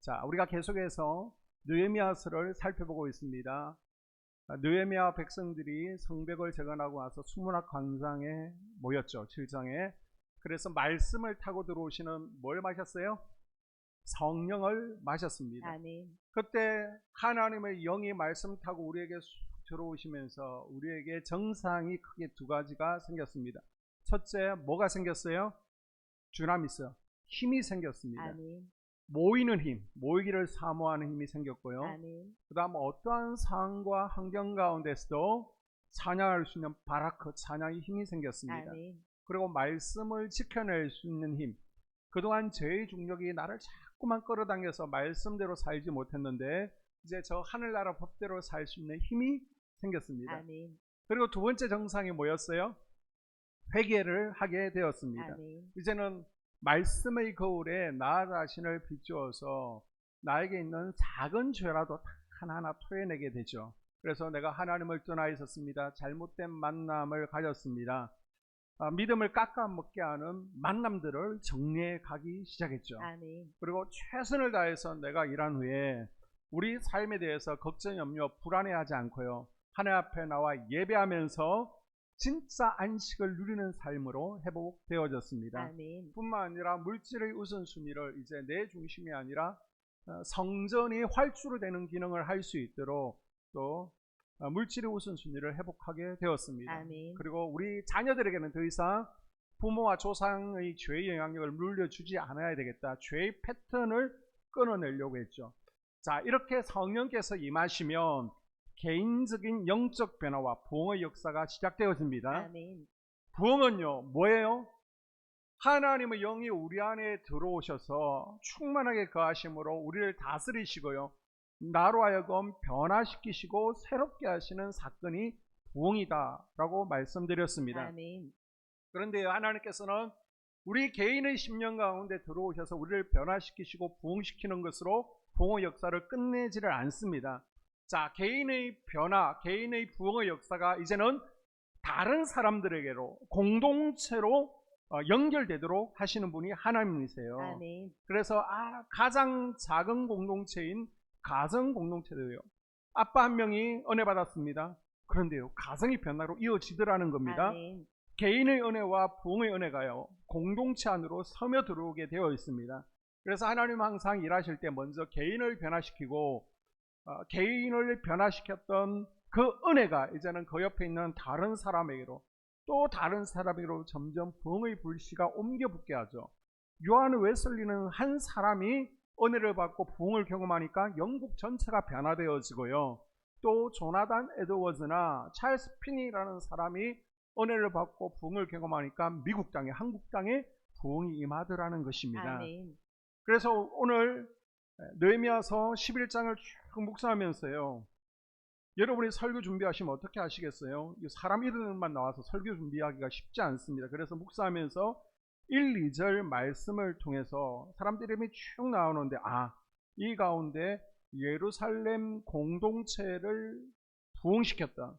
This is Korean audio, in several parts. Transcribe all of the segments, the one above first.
자, 우리가 계속해서 느헤미야서를 살펴보고 있습니다. 느헤미야 백성들이 성벽을 재건하고 와서 수문학 광장에 모였죠. 7장에. 그래서 말씀을 타고 들어오시는 뭘 마셨어요? 성령을 마셨습니다. 아멘. 그때 하나님의 영이 말씀 타고 우리에게 들어오시면서 우리에게 정상이 크게 두 가지가 생겼습니다. 첫째, 뭐가 생겼어요? 주나미스, 힘이 생겼습니다. 아멘. 모이는 힘, 모이기를 사모하는 힘이 생겼고요. 아멘. 그 다음 어떠한 상황과 환경 가운데서도 찬양할 수 있는 바라크, 찬양의 힘이 생겼습니다. 아멘. 그리고 말씀을 지켜낼 수 있는 힘. 그동안 죄의 중력이 나를 자꾸만 끌어당겨서 말씀대로 살지 못했는데 이제 저 하늘나라 법대로 살 수 있는 힘이 생겼습니다. 아멘. 그리고 두 번째 정상이 뭐였어요? 회개를 하게 되었습니다. 아멘. 이제는 말씀의 거울에 나 자신을 비추어서 나에게 있는 작은 죄라도 하나하나 토해내게 되죠. 그래서 내가 하나님을 떠나 있었습니다. 잘못된 만남을 가졌습니다. 믿음을 깎아먹게 하는 만남들을 정리해 가기 시작했죠. 아멘. 그리고 최선을 다해서 내가 일한 후에 우리 삶에 대해서 걱정, 염려, 불안해하지 않고요. 하나님 앞에 나와 예배하면서 진짜 안식을 누리는 삶으로 회복되어졌습니다. 아멘. 뿐만 아니라 물질의 우선순위를 이제 내 중심이 아니라 성전이 활주로 되는 기능을 할 수 있도록 또 물질의 우선순위를 회복하게 되었습니다. 아멘. 그리고 우리 자녀들에게는 더 이상 부모와 조상의 죄의 영향력을 물려주지 않아야 되겠다. 죄의 패턴을 끊어내려고 했죠. 자, 이렇게 성령께서 임하시면 개인적인 영적 변화와 부흥의 역사가 시작되어집니다. 아멘. 부흥은요, 뭐예요? 하나님의 영이 우리 안에 들어오셔서 충만하게 거하심으로 우리를 다스리시고요, 나로 하여금 변화시키시고 새롭게 하시는 사건이 부흥이다 라고 말씀드렸습니다. 아멘. 그런데 하나님께서는 우리 개인의 심령 가운데 들어오셔서 우리를 변화시키시고 부흥시키는 것으로 부흥의 역사를 끝내지를 않습니다. 자, 개인의 변화, 개인의 부흥의 역사가 이제는 다른 사람들에게로 공동체로 연결되도록 하시는 분이 하나님이세요. 아멘. 그래서 가장 작은 공동체인 가정 공동체도요, 아빠 한 명이 은혜 받았습니다. 그런데요, 가정이 변화로 이어지더라는 겁니다. 아멘. 개인의 은혜와 부흥의 은혜가요, 공동체 안으로 스며들어오게 되어 있습니다. 그래서 하나님은 항상 일하실 때 먼저 개인을 변화시키고 개인을 변화시켰던 그 은혜가 이제는 그 옆에 있는 다른 사람에게로, 또 다른 사람에게로 점점 부흥의 불씨가 옮겨 붙게 하죠. 요한 웨슬리는 한 사람이 은혜를 받고 부흥을 경험하니까 영국 전체가 변화되어지고요, 또 조나단 에드워즈나 찰스 피니라는 사람이 은혜를 받고 부흥을 경험하니까 미국 땅에, 한국 땅에 부흥이 임하더라는 것입니다. 아멘. 그래서 오늘 느헤미야서 11장을 쭉 묵상하면서요, 여러분이 설교 준비하시면 어떻게 하시겠어요? 사람 이름만 나와서 설교 준비하기가 쉽지 않습니다. 그래서 묵상하면서 1, 2절 말씀을 통해서 사람들 이름이 쭉 나오는데, 이 가운데 예루살렘 공동체를 부흥시켰다,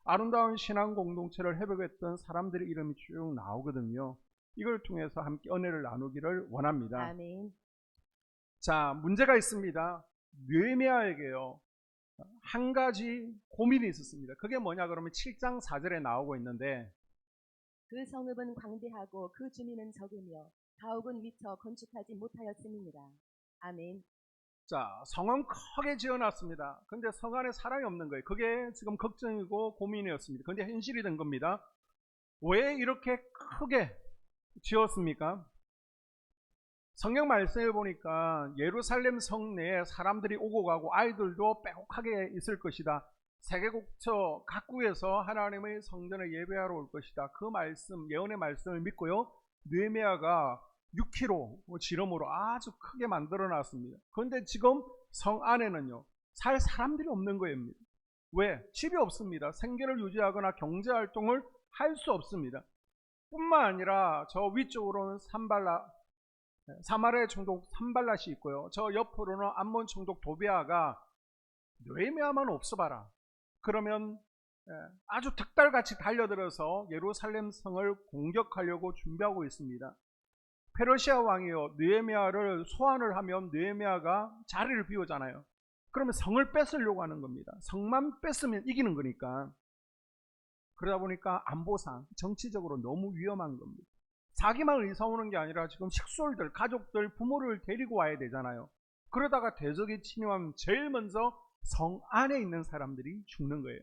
아름다운 신앙 공동체를 회복했던 사람들의 이름이 쭉 나오거든요. 이걸 통해서 함께 은혜를 나누기를 원합니다. 아멘. 자, 문제가 있습니다. 느헤미야에게요, 한 가지 고민이 있었습니다. 그게 뭐냐 그러면 7장 4절에 나오고 있는데, 그 성읍은 광대하고 그 주민은 적으며 가옥은 미처 건축하지 못하였음이니라. 아멘. 자, 성은 크게 지어놨습니다. 근데 성 안에 사람이 없는 거예요. 그게 지금 걱정이고 고민이었습니다. 근데 현실이 된 겁니다. 왜 이렇게 크게 지었습니까? 성경 말씀을 보니까 예루살렘 성 내에 사람들이 오고 가고 아이들도 빼곡하게 있을 것이다. 세계국처 각국에서 하나님의 성전에 예배하러 올 것이다. 그 말씀, 예언의 말씀을 믿고요, 느헤미야가 6km 지름으로 아주 크게 만들어 놨습니다. 그런데 지금 성 안에는요, 살 사람들이 없는 거예요. 왜? 집이 없습니다. 생계를 유지하거나 경제활동을 할 수 없습니다. 뿐만 아니라 저 위쪽으로는 사마리아 총독 산발랏이 있고요, 저 옆으로는 암몬 총독 도비아가 느헤미야만 없어봐라 그러면 아주 득달같이 달려들어서 예루살렘 성을 공격하려고 준비하고 있습니다. 페르시아 왕이요 느헤미야를 소환을 하면 느헤미야가 자리를 비우잖아요. 그러면 성을 뺏으려고 하는 겁니다. 성만 뺏으면 이기는 거니까. 그러다 보니까 안보상 정치적으로 너무 위험한 겁니다. 자기만 의사 오는 게 아니라 지금 식솔들, 가족들, 부모를 데리고 와야 되잖아요. 그러다가 대적이 침입하면 제일 먼저 성 안에 있는 사람들이 죽는 거예요.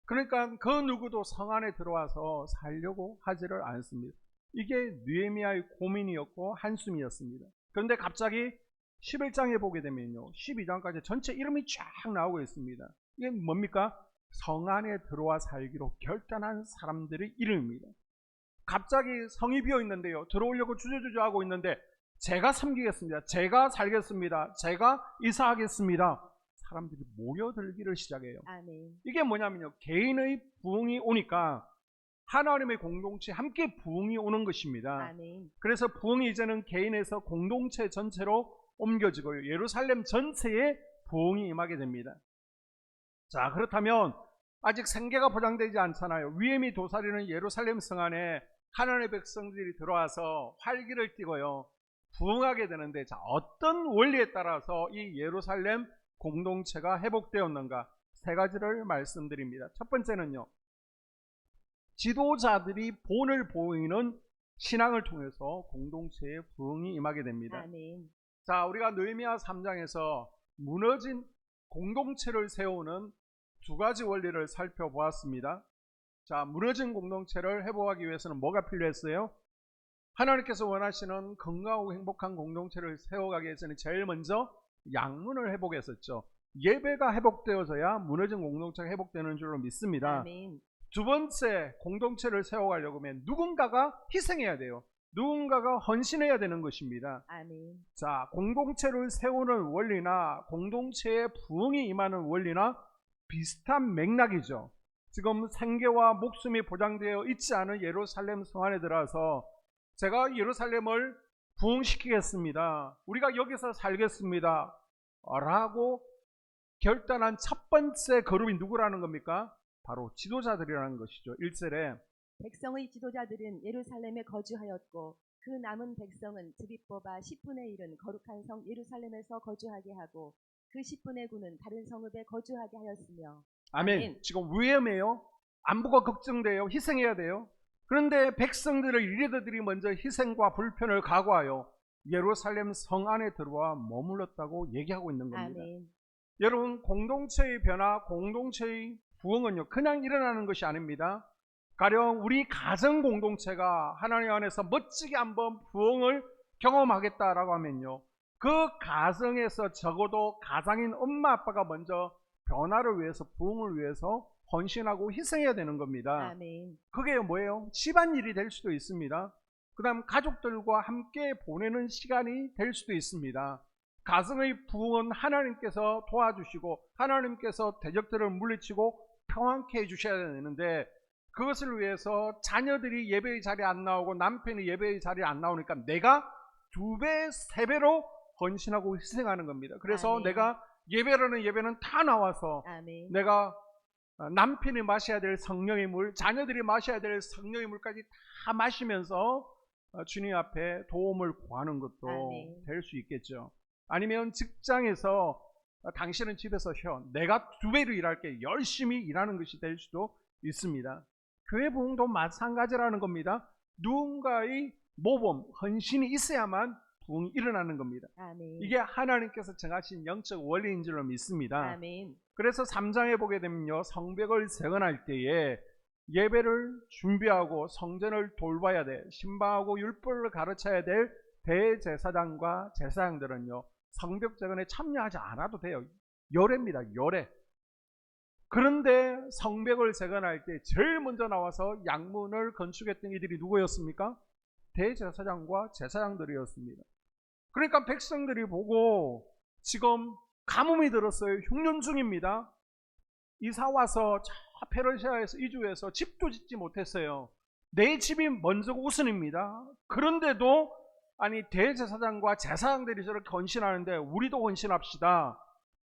그러니까 그 누구도 성 안에 들어와서 살려고 하지를 않습니다. 이게 느헤미야의 고민이었고 한숨이었습니다. 그런데 갑자기 11장에 보게 되면요, 12장까지 전체 이름이 쫙 나오고 있습니다. 이게 뭡니까? 성 안에 들어와 살기로 결단한 사람들의 이름입니다. 갑자기 성이 비어 있는데요, 들어오려고 주저주저 하고 있는데 제가 섬기겠습니다, 제가 살겠습니다, 제가 이사하겠습니다. 사람들이 모여들기를 시작해요. 아멘. 이게 뭐냐면요, 개인의 부흥이 오니까 하나님의 공동체 함께 부흥이 오는 것입니다. 아멘. 그래서 부흥이 이제는 개인에서 공동체 전체로 옮겨지고요, 예루살렘 전체에 부흥이 임하게 됩니다. 자, 그렇다면 아직 생계가 보장되지 않잖아요. 위험이 도사리는 예루살렘 성 안에 하나님의 백성들이 들어와서 활기를 띠고요, 부흥하게 되는데, 자, 어떤 원리에 따라서 이 예루살렘 공동체가 회복되었는가? 세 가지를 말씀드립니다. 첫 번째는요, 지도자들이 본을 보이는 신앙을 통해서 공동체의 부흥이 임하게 됩니다. 아멘. 자, 우리가 느헤미야 3장에서 무너진 공동체를 세우는 두 가지 원리를 살펴보았습니다. 자, 무너진 공동체를 회복하기 위해서는 뭐가 필요했어요? 하나님께서 원하시는 건강하고 행복한 공동체를 세워가기 위해서는 제일 먼저 양문을 회복했었죠. 예배가 회복되어져야 무너진 공동체가 회복되는 줄로 믿습니다. 아멘. 두 번째, 공동체를 세워가려고 하면 누군가가 희생해야 돼요. 누군가가 헌신해야 되는 것입니다. 아멘. 자, 공동체를 세우는 원리나 공동체의 부흥이 임하는 원리나 비슷한 맥락이죠. 지금 생계와 목숨이 보장되어 있지 않은 예루살렘 성 안에 들어와서 제가 예루살렘을 부흥시키겠습니다, 우리가 여기서 살겠습니다 라고 결단한 첫 번째 그룹이 누구라는 겁니까? 바로 지도자들이라는 것이죠. 1절에 백성의 지도자들은 예루살렘에 거주하였고 그 남은 백성은 집이 뽑아 10분의 1은 거룩한 성 예루살렘에서 거주하게 하고 그 10분의 9는 다른 성읍에 거주하게 하였으며. 아멘. 아멘. 지금 위험해요. 안보가 걱정돼요. 희생해야 돼요. 그런데 백성들의 리더들이 먼저 희생과 불편을 각오하여 예루살렘 성 안에 들어와 머물렀다고 얘기하고 있는 겁니다. 아멘. 여러분, 공동체의 변화, 공동체의 부흥은요, 그냥 일어나는 것이 아닙니다. 가령 우리 가정 공동체가 하나님 안에서 멋지게 한번 부흥을 경험하겠다라고 하면요, 그 가정에서 적어도 가장인 엄마 아빠가 먼저 변화를 위해서, 부흥을 위해서 헌신하고 희생해야 되는 겁니다. 아멘. 그게 뭐예요? 집안일이 될 수도 있습니다. 그 다음 가족들과 함께 보내는 시간이 될 수도 있습니다. 가정의 부흥은 하나님께서 도와주시고 하나님께서 대적들을 물리치고 평안케 해주셔야 되는데, 그것을 위해서 자녀들이 예배의 자리에 안 나오고 남편이 예배의 자리에 안 나오니까 내가 2배, 3배로 헌신하고 희생하는 겁니다. 그래서 아멘. 내가 예배라는 예배는 다 나와서 아멘. 내가 남편이 마셔야 될 성령의 물, 자녀들이 마셔야 될 성령의 물까지 다 마시면서 주님 앞에 도움을 구하는 것도 아멘. 될 수 있겠죠. 아니면 직장에서 당신은 집에서 쉬어, 내가 2배로 일할게, 열심히 일하는 것이 될 수도 있습니다. 교회 부흥도 마찬가지라는 겁니다. 누군가의 모범, 헌신이 있어야만 부흥이 일어나는 겁니다. 아멘. 이게 하나님께서 정하신 영적 원리인 줄로 믿습니다. 아멘. 그래서 3장에 보게 되면요, 성벽을 재건할 때에 예배를 준비하고 성전을 돌봐야 돼, 신방하고 율법을 가르쳐야 될 대제사장과 제사장들은요, 성벽 재건에 참여하지 않아도 돼요. 열애입니다. 열애. 그런데 성벽을 재건할 때 제일 먼저 나와서 양문을 건축했던 이들이 누구였습니까? 대제사장과 제사장들이었습니다. 그러니까 백성들이 보고 지금 가뭄이 들었어요. 흉년 중입니다. 이사 와서 저 페르시아에서 이주해서 집도 짓지 못했어요. 내 집이 먼저 우선입니다. 그런데도 아니 대제사장과 제사장들이 저렇게 헌신하는데 우리도 헌신합시다.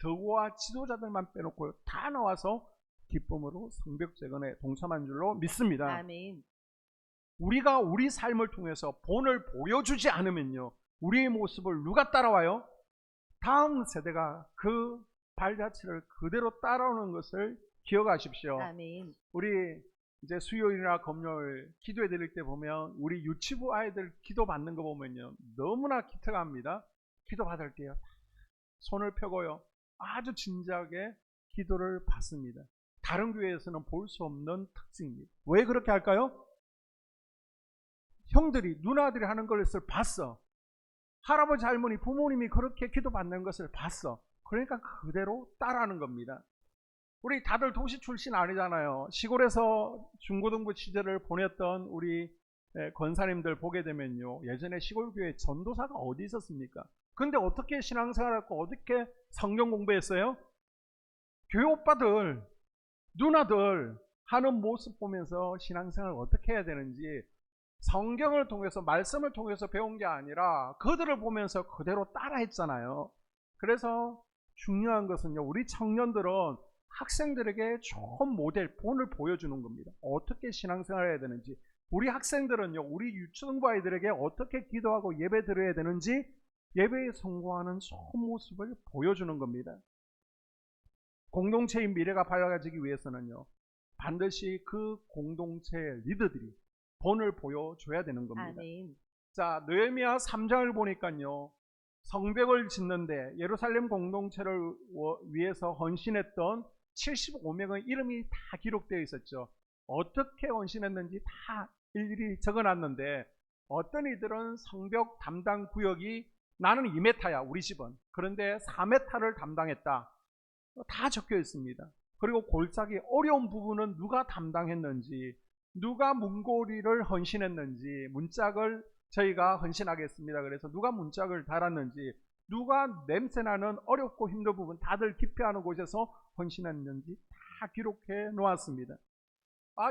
더구와 지도자들만 빼놓고 다 나와서 기쁨으로 성벽 재건에 동참한 줄로 믿습니다. 아멘. 우리가 우리 삶을 통해서 본을 보여주지 않으면요, 우리의 모습을 누가 따라와요? 다음 세대가 그 발자취를 그대로 따라오는 것을 기억하십시오. 아멘. 우리 이제 수요일이나 금요일 기도해 드릴 때 보면 우리 유치부 아이들 기도 받는 거 보면요, 너무나 기특합니다. 기도 받을 때요, 손을 펴고요, 아주 진지하게 기도를 받습니다. 다른 교회에서는 볼 수 없는 특징입니다. 왜 그렇게 할까요? 형들이, 누나들이 하는 것을 봤어. 할아버지, 할머니, 부모님이 그렇게 기도받는 것을 봤어. 그러니까 그대로 따라하는 겁니다. 우리 다들 도시 출신 아니잖아요. 시골에서 중고등부 시절을 보냈던 우리 권사님들 보게 되면요, 예전에 시골교회 전도사가 어디 있었습니까? 근데 어떻게 신앙생활하고 어떻게 성경 공부했어요? 교회 오빠들, 누나들 하는 모습 보면서 신앙생활을 어떻게 해야 되는지 성경을 통해서, 말씀을 통해서 배운 게 아니라 그들을 보면서 그대로 따라했잖아요. 그래서 중요한 것은요, 우리 청년들은 학생들에게 좋은 모델, 본을 보여주는 겁니다. 어떻게 신앙생활을 해야 되는지, 우리 학생들은요, 우리 유치원부 아이들에게 어떻게 기도하고 예배 드려야 되는지, 예배에 성공하는 좋은 모습을 보여주는 겁니다. 공동체의 미래가 밝아지기 위해서는요, 반드시 그 공동체의 리더들이 본을 보여줘야 되는 겁니다. 아멘. 자, 느헤미야 3장을 보니까요, 성벽을 짓는데 예루살렘 공동체를 위해서 헌신했던 75명의 이름이 다 기록되어 있었죠. 어떻게 헌신했는지 다 일일이 적어놨는데, 어떤 이들은 성벽 담당 구역이 나는 2m야, 우리 집은. 그런데 4m를 담당했다. 다 적혀 있습니다. 그리고 골짜기 어려운 부분은 누가 담당했는지, 누가 문고리를 헌신했는지, 문짝을 저희가 헌신하겠습니다. 그래서 누가 문짝을 달았는지, 누가 냄새나는 어렵고 힘든 부분, 다들 기피하는 곳에서 헌신했는지 다 기록해 놓았습니다.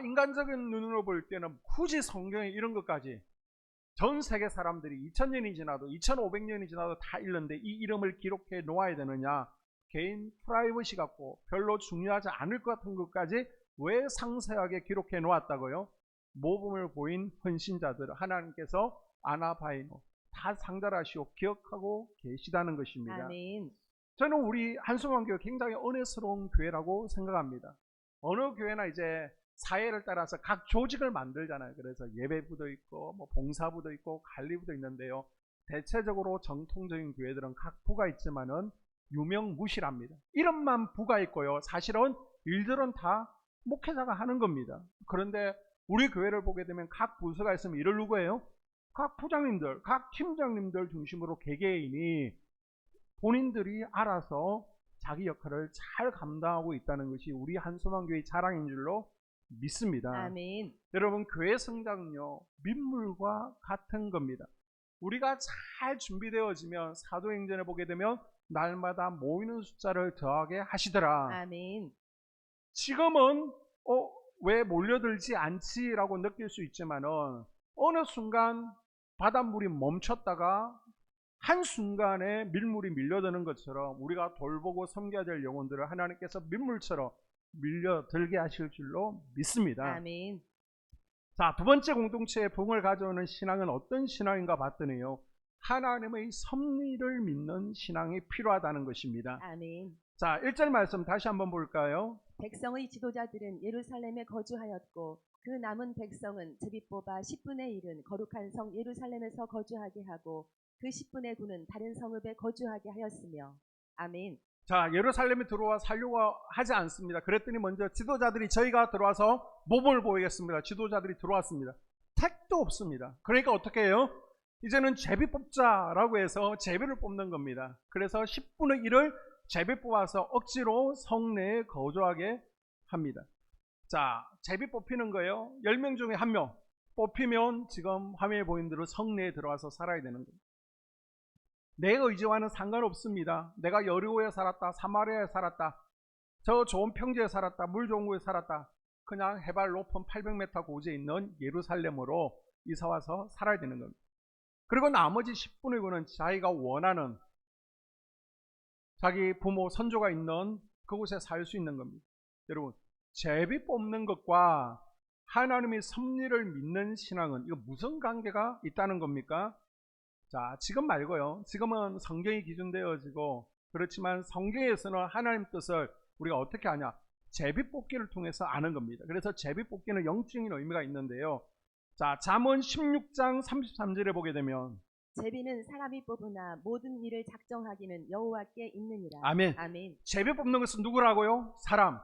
인간적인 눈으로 볼 때는 굳이 성경에 이런 것까지 전 세계 사람들이 2000년이 지나도 2500년이 지나도 다 읽는데 이 이름을 기록해 놓아야 되느냐, 개인 프라이버시 같고 별로 중요하지 않을 것 같은 것까지 왜 상세하게 기록해 놓았다고요? 모범을 보인 헌신자들 하나님께서 아나바이노 다 상달하시고 기억하고 계시다는 것입니다. 아멘. 저는 우리 한수만교회 굉장히 은혜스러운 교회라고 생각합니다. 어느 교회나 이제 사회를 따라서 각 조직을 만들잖아요. 그래서 예배부도 있고 뭐 봉사부도 있고 관리부도 있는데요, 대체적으로 정통적인 교회들은 각 부가 있지만은 유명무실합니다. 이름만 부가 있고요, 사실은 일들은 다 목회자가 하는 겁니다. 그런데 우리 교회를 보게 되면 각 부서가 있으면 이를 누구예요? 각 부장님들, 각 팀장님들 중심으로 개개인이 본인들이 알아서 자기 역할을 잘 감당하고 있다는 것이 우리 한소망교회의 자랑인 줄로 믿습니다. 아멘. 여러분, 교회 성장은요, 민물과 같은 겁니다. 우리가 잘 준비되어지면 사도행전에 보게 되면 날마다 모이는 숫자를 더하게 하시더라. 아멘. 지금은 왜 몰려들지 않지라고 느낄 수 있지만은 어느 순간 바닷물이 멈췄다가 한순간에 밀물이 밀려드는 것처럼 우리가 돌보고 섬겨야 될 영혼들을 하나님께서 밀물처럼 밀려들게 하실 줄로 믿습니다. 아멘. 자, 두 번째 공동체의 부흥을 가져오는 신앙은 어떤 신앙인가 봤더니요, 하나님의 섭리를 믿는 신앙이 필요하다는 것입니다. 아멘. 자, 1절 말씀 다시 한번 볼까요? 백성의 지도자들은 예루살렘에 거주하였고 그 남은 백성은 제비 뽑아 10분의 1은 거룩한 성 예루살렘에서 거주하게 하고 그 10분의 9는 다른 성읍에 거주하게 하였으며. 아멘. 자, 예루살렘에 들어와 살려고 하지 않습니다. 그랬더니 먼저 지도자들이 저희가 들어와서 모범을 보이겠습니다. 지도자들이 들어왔습니다. 택도 없습니다. 그러니까 어떻게 해요? 이제는 제비 뽑자라고 해서 제비를 뽑는 겁니다. 그래서 10분의 1을 제비 뽑아서 억지로 성내에 거주하게 합니다. 자, 제비 뽑히는 거예요. 10명 중에 1명 뽑히면 지금 화면에 보이는 대로 성내에 들어와서 살아야 되는 겁니다. 내 의지와는 상관없습니다. 내가 여리고에 살았다, 사마리아에 살았다, 저 좋은 평지에 살았다, 물 좋은 곳에 살았다, 그냥 해발 높은 800m 고지에 있는 예루살렘으로 이사와서 살아야 되는 겁니다. 그리고 나머지 10분의 9는 자기가 원하는 자기 부모, 선조가 있는 그곳에 살 수 있는 겁니다. 여러분, 제비 뽑는 것과 하나님의 섭리를 믿는 신앙은 이거 무슨 관계가 있다는 겁니까? 자, 지금 말고요. 지금은 성경이 기준되어지고 그렇지만 성경에서는 하나님 뜻을 우리가 어떻게 아냐? 제비뽑기를 통해서 아는 겁니다. 그래서 제비뽑기는 영적인 의미가 있는데요. 자, 잠언 16장 33절에 보게 되면 제비는 사람이 뽑으나 모든 일을 작정하기는 여호와께 있느니라. 아멘. 아멘. 제비 뽑는 것은 누구라고요? 사람.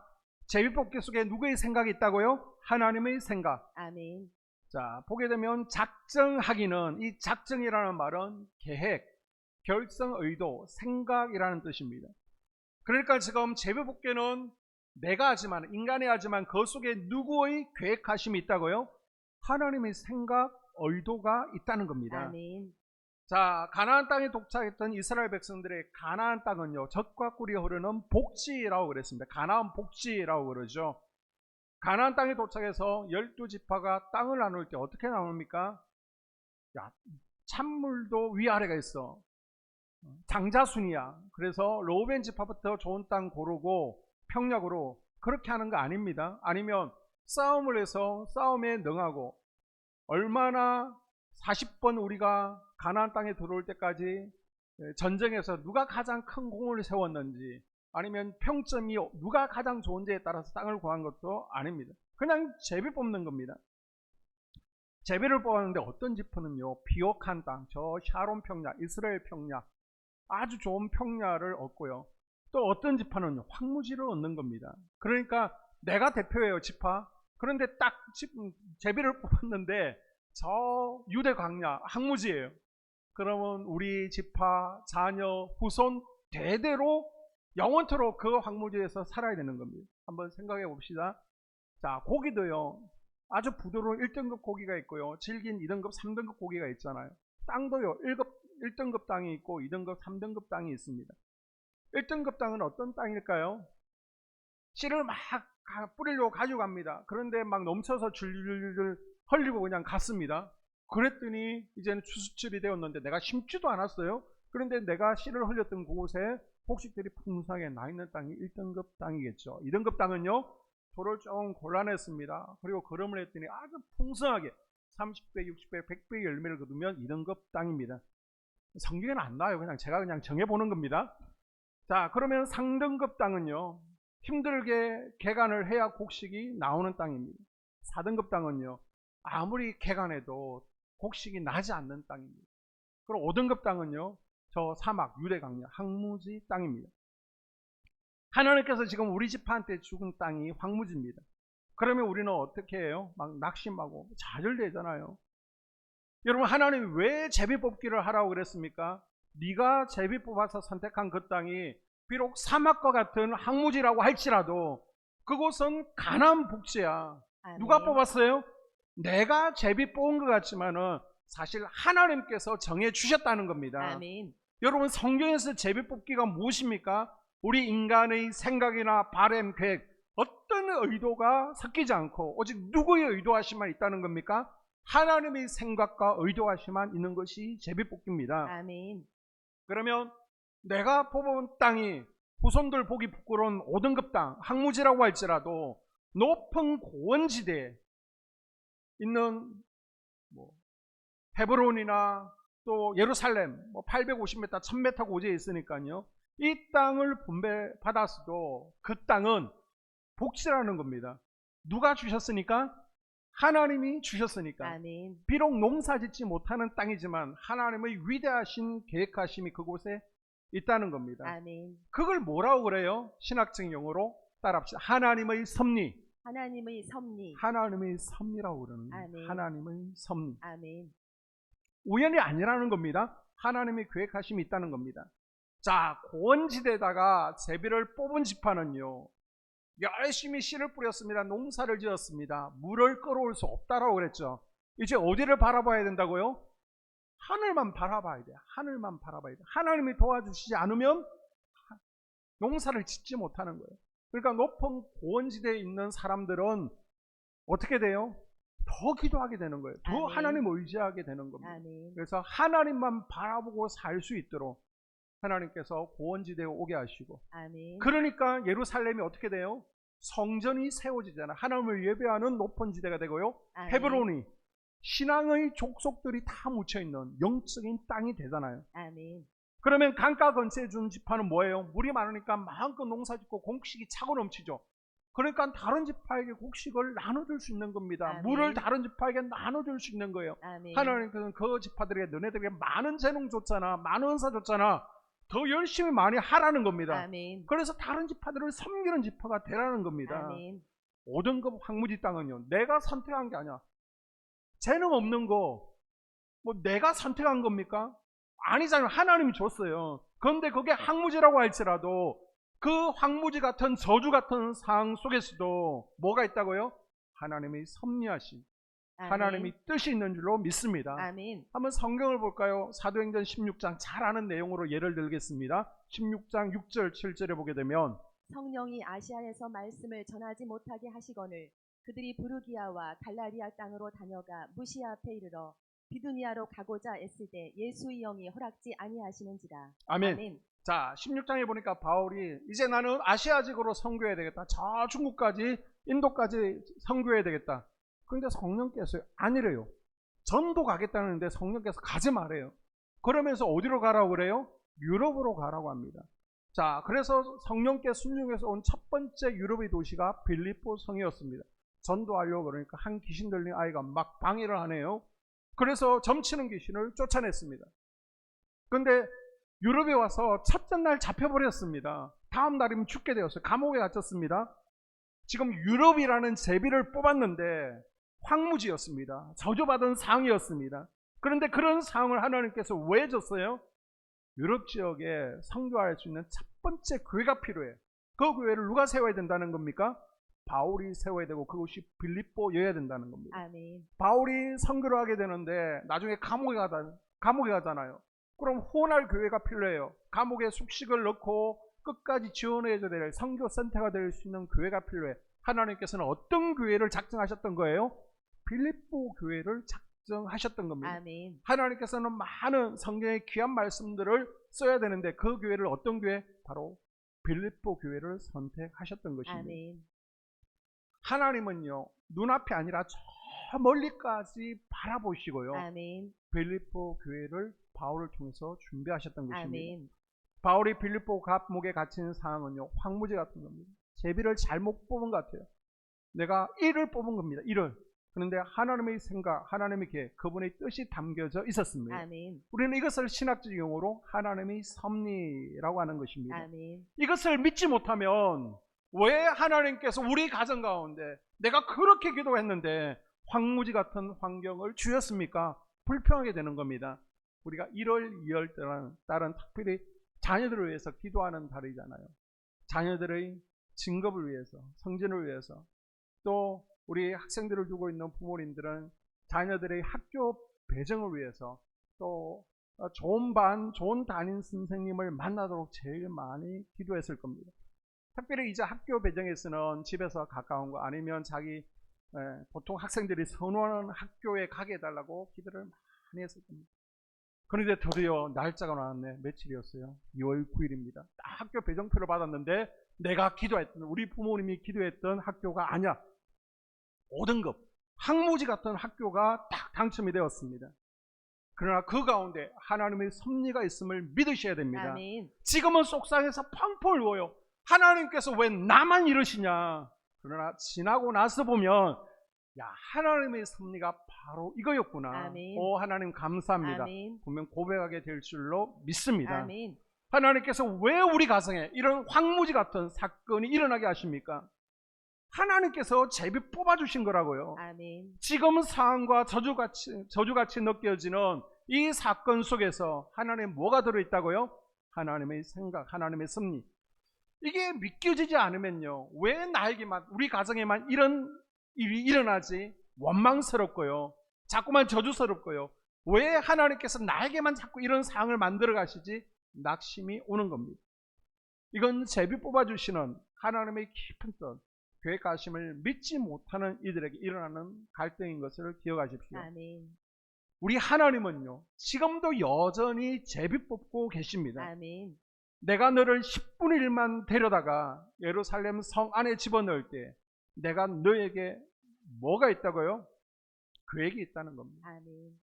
제비 뽑기 속에 누구의 생각이 있다고요? 하나님의 생각. 아멘. 자, 보게 되면 작정하기는, 이 작정이라는 말은 계획, 결성, 의도, 생각이라는 뜻입니다. 그러니까 지금 제비 뽑기는 내가 하지만, 인간이 하지만 그 속에 누구의 계획하심이 있다고요? 하나님의 생각, 의도가 있다는 겁니다. 아멘. 자, 가나안 땅에 도착했던 이스라엘 백성들의 가나안 땅은요, 젖과 꿀이 흐르는 복지라고 그랬습니다. 가나안 복지라고 그러죠. 가나안 땅에 도착해서 12지파가 땅을 나눌 때 어떻게 나눕니까? 야, 찬물도 위아래가 있어. 장자순이야. 그래서 로벤 지파부터 좋은 땅 고르고 평약으로 그렇게 하는 거 아닙니다. 아니면 싸움을 해서 싸움에 능하고 얼마나 40번 우리가 가나안 땅에 들어올 때까지 전쟁에서 누가 가장 큰 공을 세웠는지 아니면 평점이 누가 가장 좋은지에 따라서 땅을 구한 것도 아닙니다. 그냥 제비 뽑는 겁니다. 제비를 뽑았는데 어떤 지파는요, 비옥한 땅, 저 샤론 평야, 이스라엘 평야, 아주 좋은 평야를 얻고요. 또 어떤 지파는 황무지를 얻는 겁니다. 그러니까 내가 대표예요, 지파. 그런데 딱 제비를 뽑았는데 저 유대 광야, 황무지예요. 그러면 우리 지파, 자녀, 후손 대대로 영원토록 그 황무지에서 살아야 되는 겁니다. 한번 생각해 봅시다. 자, 고기도요, 아주 부드러운 1등급 고기가 있고요, 질긴 2등급, 3등급 고기가 있잖아요. 땅도요, 1등급 땅이 있고 2등급, 3등급 땅이 있습니다. 1등급 땅은 어떤 땅일까요? 씨를 막 뿌리려고 가져갑니다. 그런데 막 넘쳐서 줄줄줄 흘리고 그냥 갔습니다. 그랬더니 이제는 추수철이 되었는데 내가 심지도 않았어요. 그런데 내가 씨를 흘렸던 그곳에 곡식들이 풍성하게 나 있는 땅이 1등급 땅이겠죠. 2등급 땅은요, 돌을 조금 곤란했습니다. 그리고 걸음을 했더니 아주 풍성하게 30배, 60배, 100배의 열매를 거두면 2등급 땅입니다. 성경에는 안 나와요. 제가 그냥 정해보는 겁니다. 자, 그러면 상등급 땅은요, 힘들게 개간을 해야 곡식이 나오는 땅입니다. 4등급 땅은요, 아무리 개간해도 곡식이 나지 않는 땅입니다. 그리고 5등급 땅은요, 저 사막, 유대 광야, 황무지 땅입니다. 하나님께서 지금 우리 지파한테 죽은 땅이 황무지입니다. 그러면 우리는 어떻게 해요? 막 낙심하고 좌절되잖아요. 여러분, 하나님이 왜 제비 뽑기를 하라고 그랬습니까? 네가 제비 뽑아서 선택한 그 땅이 비록 사막과 같은 황무지라고 할지라도 그곳은 가나안 복지야. 아멘. 누가 뽑았어요? 내가 제비 뽑은 것 같지만은 사실 하나님께서 정해 주셨다는 겁니다. 아멘. 여러분, 성경에서 제비 뽑기가 무엇입니까? 우리 인간의 생각이나 바람, 계획, 어떤 의도가 섞이지 않고 오직 누구의 의도하심만 있다는 겁니까? 하나님의 생각과 의도하심만 있는 것이 제비 뽑기입니다. 아멘. 그러면 내가 뽑은 땅이 후손들 보기 부끄러운 5등급 땅, 황무지라고 할지라도 높은 고원지대에 있는 헤브론이나 또 예루살렘 850m, 1000m 고지에 있으니까요. 이 땅을 분배받았어도 그 땅은 복지라는 겁니다. 누가 주셨으니까? 하나님이 주셨으니까. 아멘. 비록 농사짓지 못하는 땅이지만 하나님의 위대하신 계획하심이 그곳에 있다는 겁니다. 아멘. 그걸 뭐라고 그래요? 신학적 용어로 따라합시다. 하나님의 섭리. 하나님의 섭리. 하나님의 섭리라고 그러는 거예요. 아멘. 하나님의 섭리. 아멘. 우연이 아니라는 겁니다. 하나님의 계획하심이 있다는 겁니다. 자, 고원지대에다가 제비를 뽑은 지파는요, 열심히 씨를 뿌렸습니다. 농사를 지었습니다. 물을 끌어올 수 없다라고 그랬죠. 이제 어디를 바라봐야 된다고요? 하늘만 바라봐야 돼요. 하늘만 바라봐야 돼요. 하나님이 도와주시지 않으면 농사를 짓지 못하는 거예요. 그러니까 높은 고원지대에 있는 사람들은 어떻게 돼요? 더 기도하게 되는 거예요. 더 아멘. 하나님을 의지하게 되는 겁니다. 아멘. 그래서 하나님만 바라보고 살 수 있도록 하나님께서 고원지대에 오게 하시고, 아멘. 그러니까 예루살렘이 어떻게 돼요? 성전이 세워지잖아요. 하나님을 예배하는 높은 지대가 되고요. 아멘. 헤브론이 신앙의 족속들이 다 묻혀있는 영적인 땅이 되잖아요. 아멘. 그러면 강가 근처에 준 지파는 뭐예요? 물이 많으니까 마음껏 농사짓고 곡식이 차고 넘치죠. 그러니까 다른 지파에게 곡식을 나눠줄 수 있는 겁니다. 아멘. 물을 다른 지파에게 나눠줄 수 있는 거예요. 아멘. 하나님께서는 그 지파들에게 너네들에게 많은 재능 줬잖아, 많은 은사 줬잖아, 더 열심히 많이 하라는 겁니다. 아멘. 그래서 다른 지파들을 섬기는 지파가 되라는 겁니다. 아멘. 5등급 황무지 땅은요, 내가 선택한 게 아니야. 재능 없는 거 뭐 내가 선택한 겁니까? 아니잖아요. 하나님이 줬어요. 그런데 그게 황무지라고 할지라도 그 황무지 같은 저주 같은 상황 속에서도 뭐가 있다고요? 하나님의 섭리하신, 아멘. 하나님이 뜻이 있는 줄로 믿습니다. 아멘. 한번 성경을 볼까요? 사도행전 16장 잘 아는 내용으로 예를 들겠습니다. 16장 6절 7절에 보게 되면 성령이 아시아에서 말씀을 전하지 못하게 하시거늘 그들이 부르기아와 갈라리아 땅으로 다녀가 무시아 앞에 이르러 비두니아로 가고자 애쓸 때 예수의 영이 허락지 아니하시는지라. 아멘. 아멘. 자, 16장에 보니까 바울이 이제 나는 아시아직으로 선교해야 되겠다. 저 중국까지 인도까지 선교해야 되겠다. 그런데 성령께서 아니래요. 전도 가겠다는데 성령께서 가지 말래요. 그러면서 어디로 가라고 그래요? 유럽으로 가라고 합니다. 자, 그래서 성령께 순종해서 온 첫 번째 유럽의 도시가 빌립보 성이었습니다. 전도하려고 그러니까 한 귀신 들린 아이가 막 방해를 하네요. 그래서 점치는 귀신을 쫓아냈습니다. 그런데 유럽에 와서 첫째 날 잡혀버렸습니다. 다음 날이면 죽게 되었어요. 감옥에 갇혔습니다. 지금 유럽이라는 제비를 뽑았는데 황무지였습니다. 저주받은 상이었습니다. 그런데 그런 상을 하나님께서 왜 줬어요? 유럽 지역에 선교할 수 있는 첫 번째 교회가 필요해요. 그 교회를 누가 세워야 된다는 겁니까? 바울이 세워야 되고 그것이 빌립보여야 된다는 겁니다. 아멘. 바울이 선교를 하게 되는데 나중에 감옥에 가잖아요. 그럼 후원할 교회가 필요해요. 감옥에 숙식을 넣고 끝까지 지원해야 될 선교센터가 될 수 있는 교회가 필요해. 하나님께서는 어떤 교회를 작정하셨던 거예요? 빌립보 교회를 작정하셨던 겁니다. 아멘. 하나님께서는 많은 성경의 귀한 말씀들을 써야 되는데 그 교회를 어떤 교회? 바로 빌립보 교회를 선택하셨던 것입니다. 아멘. 하나님은요, 눈앞이 아니라 저 멀리까지 바라보시고요. 아멘. 빌립보 교회를 바울을 통해서 준비하셨던 것입니다. 아멘. 바울이 빌립보 감옥에 갇힌 상황은요, 황무지 같은 겁니다. 제비를 잘못 뽑은 것 같아요. 내가 일을 뽑은 겁니다. 일을. 그런데 하나님의 생각, 하나님의 계획, 그분의 뜻이 담겨져 있었습니다. 아멘. 우리는 이것을 신학적 용어로 하나님의 섭리라고 하는 것입니다. 아멘. 이것을 믿지 못하면 왜 하나님께서 우리 가정 가운데 내가 그렇게 기도했는데 황무지 같은 환경을 주셨습니까? 불평하게 되는 겁니다. 우리가 1월, 2월 달은 특별히 자녀들을 위해서 기도하는 달이잖아요. 자녀들의 진급을 위해서, 성진을 위해서, 또 우리 학생들을 두고 있는 부모님들은 자녀들의 학교 배정을 위해서, 또 좋은 반, 좋은 담임 선생님을 만나도록 제일 많이 기도했을 겁니다. 특별히 이제 학교 배정에서는 집에서 가까운 거 아니면 자기 보통 학생들이 선호하는 학교에 가게 해달라고 기도를 많이 했을 겁니다. 그런데 드디어 날짜가 나왔네. 며칠이었어요? 2월 9일입니다. 딱 학교 배정표를 받았는데 내가 기도했던, 우리 부모님이 기도했던 학교가 아니야. 5등급 황무지 같은 학교가 딱 당첨이 되었습니다. 그러나 그 가운데 하나님의 섭리가 있음을 믿으셔야 됩니다. 아멘. 지금은 속상해서 펑펑 울어요. 하나님께서 왜 나만 이러시냐. 그러나 지나고 나서 보면 야, 하나님의 섭리가 바로 이거였구나. 아멘. 오, 하나님 감사합니다. 아멘. 분명 고백하게 될 줄로 믿습니다. 아멘. 하나님께서 왜 우리 가정에 이런 황무지 같은 사건이 일어나게 하십니까? 하나님께서 제비 뽑아주신 거라고요. 아멘. 지금 상황과 저주같이 느껴지는 이 사건 속에서 하나님 뭐가 들어있다고요? 하나님의 생각, 하나님의 섭리. 이게 믿겨지지 않으면요, 왜 나에게만, 우리 가정에만 이런 일이 일어나지? 원망스럽고요, 자꾸만 저주스럽고요, 왜 하나님께서 나에게만 자꾸 이런 상황을 만들어 가시지? 낙심이 오는 겁니다. 이건 제비 뽑아주시는 하나님의 깊은 뜻, 계획하심을 믿지 못하는 이들에게 일어나는 갈등인 것을 기억하십시오. 아멘. 우리 하나님은요, 지금도 여전히 제비 뽑고 계십니다. 아멘. 내가 너를 10분의 1만 데려다가 예루살렘 성 안에 집어넣을 때 내가 너에게 뭐가 있다고요? 계획이 있다는 겁니다. 아멘.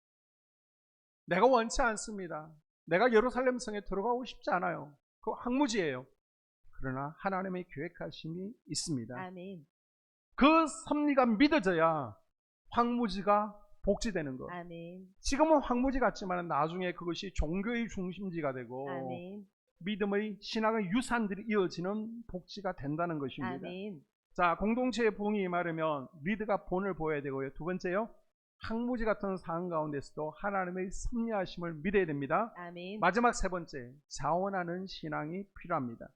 내가 원치 않습니다. 내가 예루살렘 성에 들어가고 싶지 않아요. 그거 황무지예요. 그러나 하나님의 계획하심이 있습니다. 아멘. 그 섭리가 믿어져야 황무지가 복지되는 것. 아멘. 지금은 황무지 같지만 나중에 그것이 종교의 중심지가 되고 아멘. 믿음의 신앙의 유산들이 이어지는 복지가 된다는 것입니다. 아멘. 자, 공동체의 부흥이 임하려면 리드가 본을 보여야 되고요. 두 번째요, 황무지 같은 상황 가운데서도 하나님의 섭리하심을 믿어야 됩니다. 아멘. 마지막 세 번째, 자원하는 신앙이 필요합니다.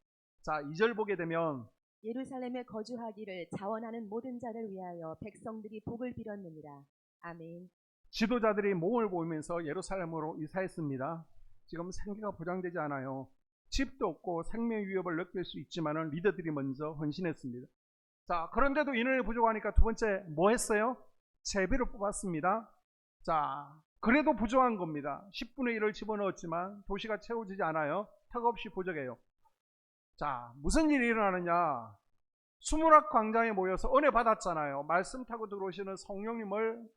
자, 2절 보게 되면 예루살렘에 거주하기를 자원하는 모든 자를 위하여 백성들이 복을 빌었느니라. 아멘. 지도자들이 몸을 보이면서 예루살렘으로 이사했습니다. 지금 생계가 보장되지 않아요. 집도 없고 생명 위협을 느낄 수 있지만 리더들이 먼저 헌신했습니다. 자, 그런데도 인원이 부족하니까 두 번째 뭐 했어요? 제비를 뽑았습니다. 자, 그래도 부족한 겁니다. 10분의 1을 집어넣었지만 도시가 채워지지 않아요. 턱없이 부족해요. 자, 무슨 일이 일어나느냐? 수문학 광장에 모여서 은혜 받았잖아요. 말씀 타고 들어오시는 성령님을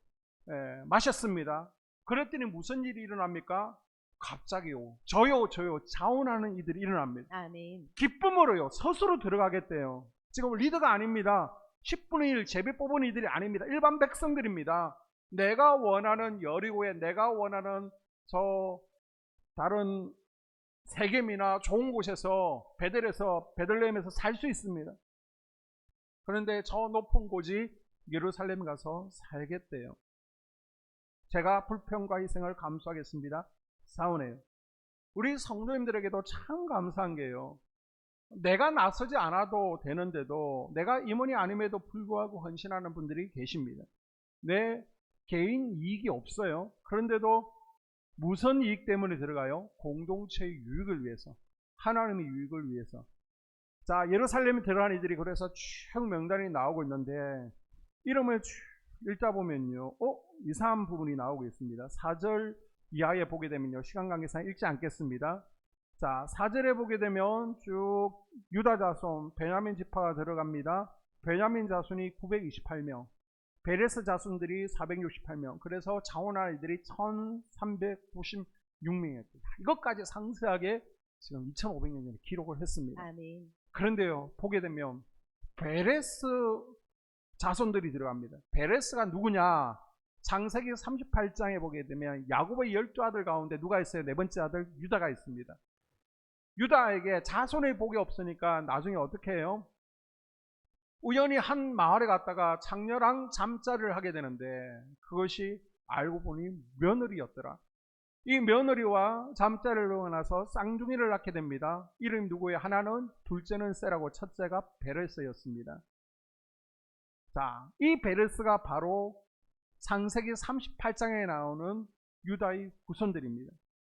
마셨습니다. 그랬더니 무슨 일이 일어납니까? 갑자기요, 저요 자원하는 이들이 일어납니다. 아멘. 기쁨으로요, 스스로 들어가겠대요. 지금 리더가 아닙니다. 10분의 1 제비 뽑은 이들이 아닙니다. 일반 백성들입니다. 내가 원하는 여리고에, 내가 원하는 저 다른 세겜이나 좋은 곳에서 베들레헴에서 살 수 있습니다. 그런데 저 높은 곳이 예루살렘 가서 살겠대요. 제가 불평과 희생을 감수하겠습니다. 사원해요. 우리 성도님들에게도 참 감사한 게요, 내가 나서지 않아도 되는데도 내가 임원이 아님에도 불구하고 헌신하는 분들이 계십니다. 내 개인 이익이 없어요. 그런데도 무슨 이익 때문에 들어가요? 공동체의 유익을 위해서, 하나님의 유익을 위해서. 자, 예루살렘에 들어간 이들이 그래서 쭉 명단이 나오고 있는데 이름을 쭉 읽다 보면요, 이상한 부분이 나오고 있습니다. 4절 이하에 보게 되면요, 시간 관계상 읽지 않겠습니다. 자, 4절에 보게 되면 쭉 유다 자손, 베냐민 지파가 들어갑니다. 베냐민 자손이 928명, 베레스 자손들이 468명, 그래서 자원한 이들이 1396명이었죠. 이것까지 상세하게 지금 2500년 전에 기록을 했습니다. 아멘. 그런데요, 보게 되면 베레스 자손들이 들어갑니다. 베레스가 누구냐? 창세기 38장에 보게 되면 야곱의 12아들 가운데 누가 있어요? 네 번째 아들 유다가 있습니다. 유다에게 자손의 복이 없으니까 나중에 어떻게 해요? 우연히 한 마을에 갔다가 장녀랑 잠자리를 하게 되는데 그것이 알고 보니 며느리였더라. 이 며느리와 잠자리를 하고 나서 쌍둥이를 낳게 됩니다. 이름이 누구예요? 하나는, 둘째는 세라고, 첫째가 베레스였습니다. 자, 이 베레스가 바로 창세기 38장에 나오는 유다의 후손들입니다.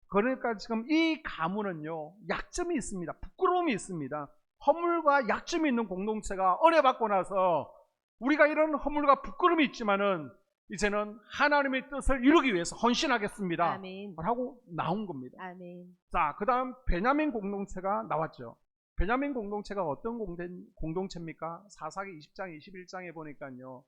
그러니까 지금 이 가문은요, 약점이 있습니다. 부끄러움이 있습니다. 허물과 약점이 있는 공동체가 은혜 받고 나서 우리가 이런 허물과 부끄러움이 있지만은 이제는 하나님의 뜻을 이루기 위해서 헌신하겠습니다. 아멘. 라고 나온 겁니다. 아멘. 자, 그 다음 베냐민 공동체가 나왔죠. 베냐민 공동체가 어떤 공동체입니까? 사사기 20장 21장에 보니까요,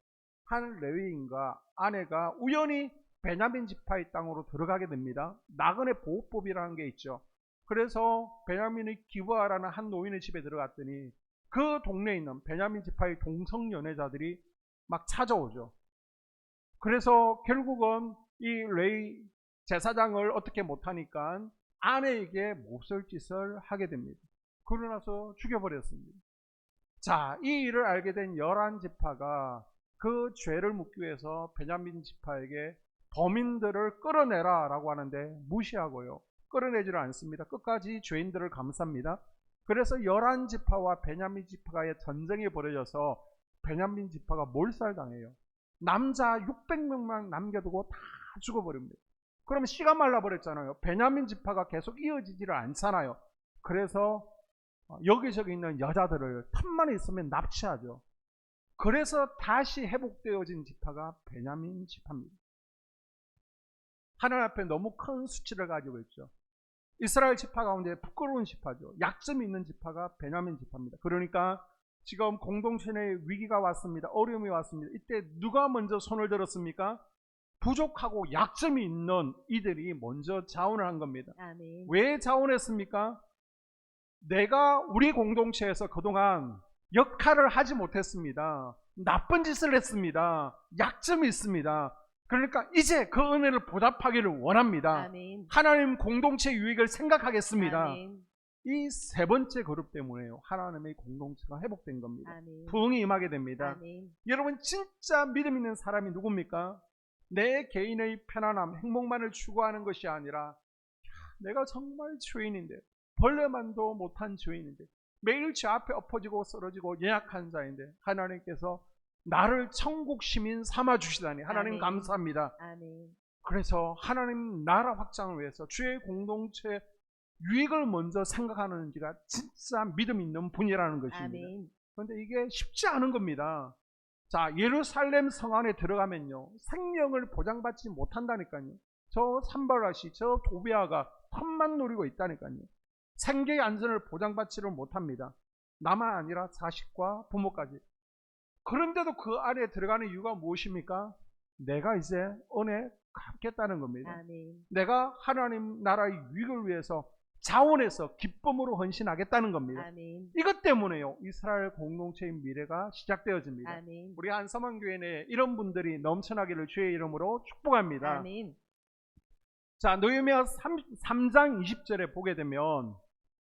한 레위인과 아내가 우연히 베냐민 지파의 땅으로 들어가게 됩니다. 나그네 보호법이라는 게 있죠. 그래서 베냐민의 기브아라는 한 노인의 집에 들어갔더니 그 동네에 있는 베냐민 지파의 동성 연애자들이 막 찾아오죠. 그래서 결국은 이 레위 제사장을 어떻게 못하니까 아내에게 몹쓸 짓을 하게 됩니다. 그러고 나서 죽여버렸습니다. 자, 이 일을 알게 된 11지파가 그 죄를 묻기 위해서 베냐민 지파에게 범인들을 끌어내라 라고 하는데 무시하고요, 끌어내지를 않습니다. 끝까지 죄인들을 감쌉니다. 그래서 11지파와 베냐민 지파의 전쟁이 벌어져서 베냐민 지파가 몰살당해요. 남자 600명만 남겨두고 다 죽어버립니다. 그러면 씨가 말라버렸잖아요. 베냐민 지파가 계속 이어지지를 않잖아요. 그래서 여기저기 있는 여자들을 틈만 있으면 납치하죠. 그래서 다시 회복되어진 지파가 베냐민 지파입니다. 하나님 앞에 너무 큰 수치를 가지고 있죠. 이스라엘 지파 가운데 부끄러운 지파죠. 약점이 있는 지파가 베냐민 지파입니다. 그러니까 지금 공동체 내 위기가 왔습니다. 어려움이 왔습니다. 이때 누가 먼저 손을 들었습니까? 부족하고 약점이 있는 이들이 먼저 자원을 한 겁니다. 아멘. 왜 자원했습니까? 내가 우리 공동체에서 그동안 역할을 하지 못했습니다. 나쁜 짓을 했습니다. 약점이 있습니다. 그러니까 이제 그 은혜를 보답하기를 원합니다. 아멘. 하나님 공동체 유익을 생각하겠습니다. 아멘. 이 세 번째 그룹 때문에요. 하나님의 공동체가 회복된 겁니다. 아멘. 부흥이 임하게 됩니다. 아멘. 여러분 진짜 믿음 있는 사람이 누굽니까? 내 개인의 편안함, 행복만을 추구하는 것이 아니라 내가 정말 죄인인데 벌레만도 못한 죄인인데 매일 제 앞에 엎어지고 쓰러지고 연약한 자인데 하나님께서 나를 천국 시민 삼아 주시다니 하나님 아멘. 감사합니다. 아멘. 그래서 하나님 나라 확장을 위해서 주의 공동체 유익을 먼저 생각하는 지가 진짜 믿음 있는 분이라는 것입니다. 아멘. 그런데 이게 쉽지 않은 겁니다. 자, 예루살렘 성 안에 들어가면요 생명을 보장받지 못한다니까요. 저 산발라시, 저 도비아가 탐만 노리고 있다니까요. 생계의 안전을 보장받지를 못합니다. 나만 아니라 자식과 부모까지. 그런데도 그 안에 들어가는 이유가 무엇입니까? 내가 이제 은혜 갚겠다는 겁니다. 아멘. 내가 하나님 나라의 유익을 위해서 자원해서 기쁨으로 헌신하겠다는 겁니다. 아멘. 이것 때문에요 이스라엘 공동체의 미래가 시작되어집니다. 아멘. 우리 한서만교회 내에 이런 분들이 넘쳐나기를 주의 이름으로 축복합니다. 아멘. 자, 느헤미야 3장 20절에 보게 되면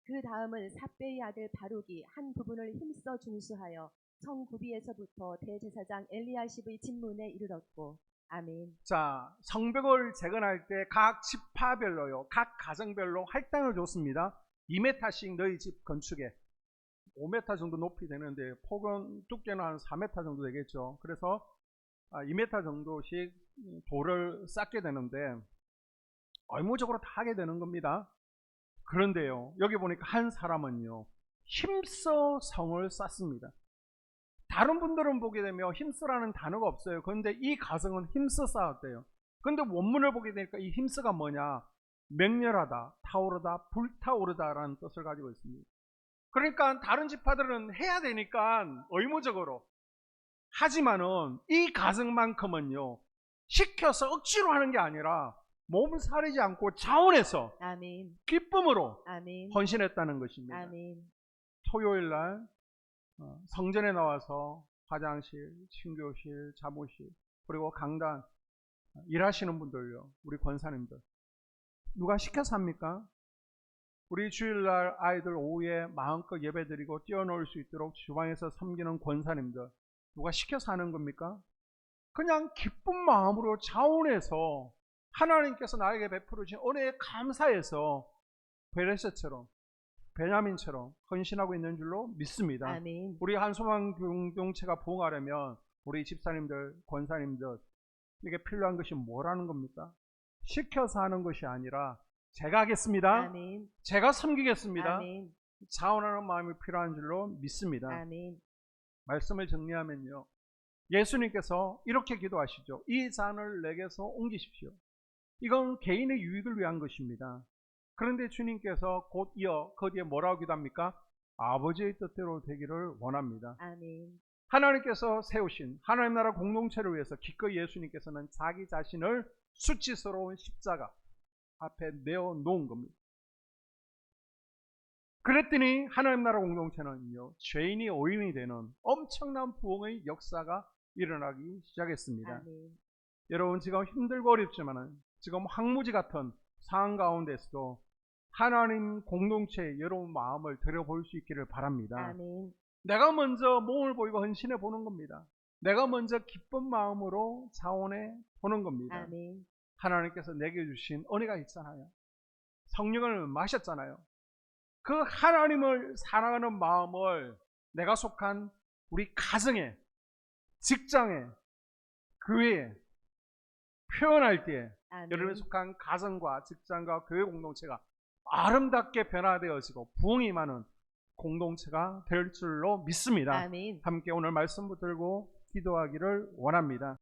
그 다음은 삽베의 아들 바룩이 한 부분을 힘써 준수하여 성 구비에서부터 대제사장 엘리야십의 집문에 이르렀고. 아멘. 자, 성벽을 재건할 때 각 지파별로요, 각 가정별로 할당을 줬습니다. 2m씩 너희 집 건축에 5m 정도 높이 되는데 폭은 두께는 한 4m 정도 되겠죠. 그래서 2m 정도씩 돌을 쌓게 되는데 의무적으로 다 하게 되는 겁니다. 그런데요, 여기 보니까 한 사람은요 힘써 성을 쌓습니다. 다른 분들은 보게 되면 힘쓰라는 단어가 없어요. 그런데 이 가정은 힘써 쌓았대요. 그런데 원문을 보게 되니까 이 힘써가 뭐냐? 맹렬하다, 타오르다, 불타오르다라는 뜻을 가지고 있습니다. 그러니까 다른 지파들은 해야 되니까 의무적으로 하지만은 이 가정만큼은요 시켜서 억지로 하는 게 아니라 몸을 사리지 않고 자원해서 아멘. 기쁨으로 아멘. 헌신했다는 것입니다. 아멘. 토요일 날 성전에 나와서 화장실, 친교실, 사무실, 그리고 강단 일하시는 분들요, 우리 권사님들 누가 시켜서 합니까? 우리 주일날 아이들 오후에 마음껏 예배드리고 뛰어놀 수 있도록 주방에서 섬기는 권사님들 누가 시켜서 하는 겁니까? 그냥 기쁜 마음으로 자원해서 하나님께서 나에게 베풀어 주신 은혜에 감사해서 베레스처럼 베냐민처럼 헌신하고 있는 줄로 믿습니다. 아멘. 우리 한소망 공동체가 부흥하려면 우리 집사님들, 권사님들 이게 필요한 것이 뭐라는 겁니까? 시켜서 하는 것이 아니라 제가 하겠습니다. 아멘. 제가 섬기겠습니다. 아멘. 자원하는 마음이 필요한 줄로 믿습니다. 아멘. 말씀을 정리하면요, 예수님께서 이렇게 기도하시죠. 이 잔을 내게서 옮기십시오. 이건 개인의 유익을 위한 것입니다. 그런데 주님께서 곧 이어 그 뒤에 뭐라고 기도합니까? 아버지의 뜻대로 되기를 원합니다. 아멘. 하나님께서 세우신 하나님 나라 공동체를 위해서 기꺼이 예수님께서는 자기 자신을 수치스러운 십자가 앞에 내어놓은 겁니다. 그랬더니 하나님 나라 공동체는요 죄인이 의인이 되는 엄청난 부흥의 역사가 일어나기 시작했습니다. 아멘. 여러분 지금 힘들고 어렵지만은 지금 황무지 같은 상황 가운데서도 하나님 공동체에 여러분 마음을 들여볼 수 있기를 바랍니다. 아멘. 내가 먼저 몸을 보이고 헌신해 보는 겁니다. 내가 먼저 기쁜 마음으로 자원해 보는 겁니다. 아멘. 하나님께서 내게 주신 은혜가 있잖아요. 성령을 마셨잖아요. 그 하나님을 사랑하는 마음을 내가 속한 우리 가정에, 직장에, 교회에 표현할 때 아멘. 여러분이 속한 가정과 직장과 교회 공동체가 아름답게 변화되어지고 부흥이 임하는 공동체가 될 줄로 믿습니다. 아멘. 함께 오늘 말씀 붙들고 기도하기를 원합니다.